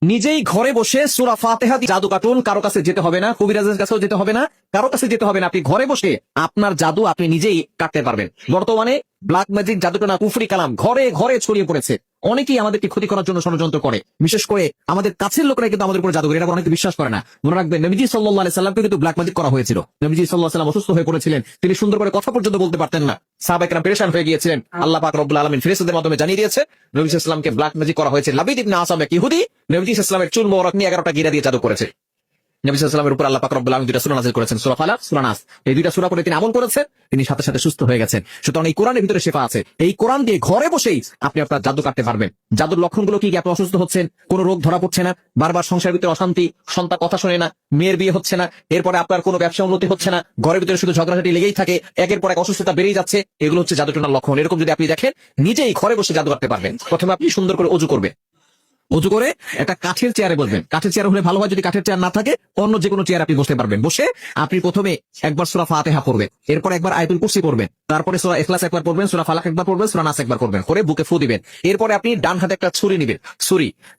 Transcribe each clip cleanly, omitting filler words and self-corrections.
নিজেই ঘরে বসে সূরা ফাতিহা দিয়ে জাদু কাটুন, কারো কাছে যেতে হবে না, কবিরাজের কাছেও যেতে হবে না, কারো কাছে যেতে হবে না। আপনি ঘরে বসে আপনার জাদু আপনি নিজেই কাটতে পারবেন। বর্তমানে ব্ল্যাক ম্যাজিক, জাদুটোনা, কুফরি কালাম ঘরে ঘরে ছড়িয়ে পড়েছে। অনেকেই আমাদেরকে ক্ষতি করার জন্য ষড়যন্ত্র করে, বিশেষ করে আমাদের কাছের লোকেরা কিন্তু আমাদের উপর জাদু করে, এটা অনেকে বিশ্বাস করে না। মনে রাখবেন, নবীজি সাল্লাল্লাহু আলাইহি সাল্লামকে কিন্তু ব্ল্যাক ম্যাজিক করা হয়েছিল। নবীজি সাল্লাল্লাহু আলাইহি সাল্লাম অসুস্থ হয়ে পড়েছিলেন, তিনি সুন্দর করে কথা পর্যন্ত বলতে পারতেন না, সাহাবায়ে কেরাম পেরেশান হয়ে গিয়েছিলেন। আল্লাহ পাক রব্বুল আলামিন ফেরেশতাদের মাধ্যমে জানিয়ে দিয়েছে নবী সাল্লাল্লাহু আলাইহি সাল্লামকে ব্ল্যাক ম্যাজিক করা হয়েছে। লাবিদ ইবনে আসাম এক ইহুদি নবী সাল্লাল্লাহু আলাইহি সাল্লামের চুল মোবারক নিয়ে 11টা গিরা দিয়ে জাদু করেছে। নবী সাল্লাল্লাহু আলাইহি ওয়াসাল্লামের উপর আল্লাহ পাক রব্বুল আলামিন দুইটা সূরা নাযিল করেছেন, সূরা ফালাক, সূরা নাস। এই দুইটা সূরা পড়ে তিনি আমল করেছেন, তিনি সাথে সাথে সুস্থ হয়ে গেছেন। সুতরাং এই কোরআনের ভিতরে শিফা আছে। এই কোরআন দিয়ে ঘরে বসেই আপনি আপনার জাদু কাটতে পারবেন। জাদুর লক্ষণগুলো কি? আপনি অসুস্থ হচ্ছেন, কোনো রোগ ধরা পড়ছে না, বারবার সংসারের ভিতরে অশান্তি, সন্তান কথা শোনে না, মেয়ের বিয়ে হচ্ছে না, এরপরে আপনার কোনো ব্যবসা উন্নতি হচ্ছে না, ঘরের ভিতরে শুধু ঝগড়াঝাটি লেগেই থাকে, একের পর এক অসুস্থতা বেড়েই যাচ্ছে, এগুলো হচ্ছে জাদুটোনার লক্ষণ। এরকম যদি আপনি দেখেন, নিজেই ঘরে বসে জাদু কাটতে পারবেন। প্রথমে আপনি সুন্দর করে ওযু করবেন, উজু করে একটা কাঠের চেয়ারে বসবেন। কাঠের চেয়ার হলে ভালো হয়, যদি কাঠের চেয়ার না থাকে অন্য যে কোনো চেয়ার আপনি বসতে পারবেন। বসে আপনি প্রথমে একবার সূরা ফাতিহা পড়বেন, এরপর একবার আয়াতুল কুরসি পড়বেন, তারপরে সূরা ইখলাস একবার পড়বেন, সূরা ফালাক একবার পড়বেন, সূরা নাস একবার পড়বেন, করে বুকে ফু দিবেন। এরপরে আপনি ডান হাতে একটা ছুরি নিবেন,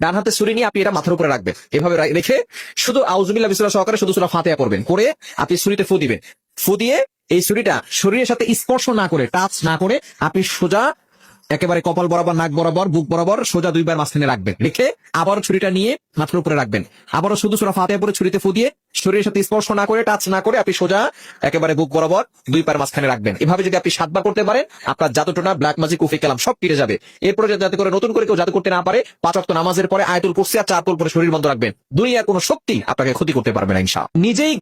ডান হাতে ছুরি নিয়ে আপনি এটা মাথার উপরে রাখবেন, এভাবে রেখে শুধু আউযুবিল্লাহি বিসমিল্লাহ সহকারে শুধু সূরা ফাতিহা পড়বেন, করে আপনি ছুরিতে ফু দিবেন। ফু দিয়ে এই ছুরিটা শরীরের সাথে স্পর্শ না করে, টাচ না করে, আপনি সোজা একেবারে কপাল বরাবর, নাক বরাবর, বুক বরাবর সোজা দুইবার মাঝখানে রাখবেন। রেখে আবার ছুরিটা নিয়ে মাথার উপরে রাখবেন। আবারও শুধু সূরা ফাতিহা পড়ে ছুরিতে ফু দিয়ে শরীরের সাথে স্পর্শ না করে, টাচ না করে, আপনি সোজা একেবারে বুক বরাবর দুই পায়ের মাঝখানে রাখবেন। এভাবে যদি আপনি 7 বার করতে পারেন, আপনার জাদুটোনা, ব্ল্যাক ম্যাজিক, কুফরি কালাম সব কেটে যাবে। এরপরে যাতে করে নতুন করে কেউ জাদু করতে না পারে, 5 ওয়াক্ত নামাজের পরে আয়াতুল কুরসি আর 4 পড়ে শরীর বন্ধ রাখবেন। দুনিয়ার কোনো শক্তি আপনাকে ক্ষতি করতে পারবে না ইনশাআল্লাহ। নিজেই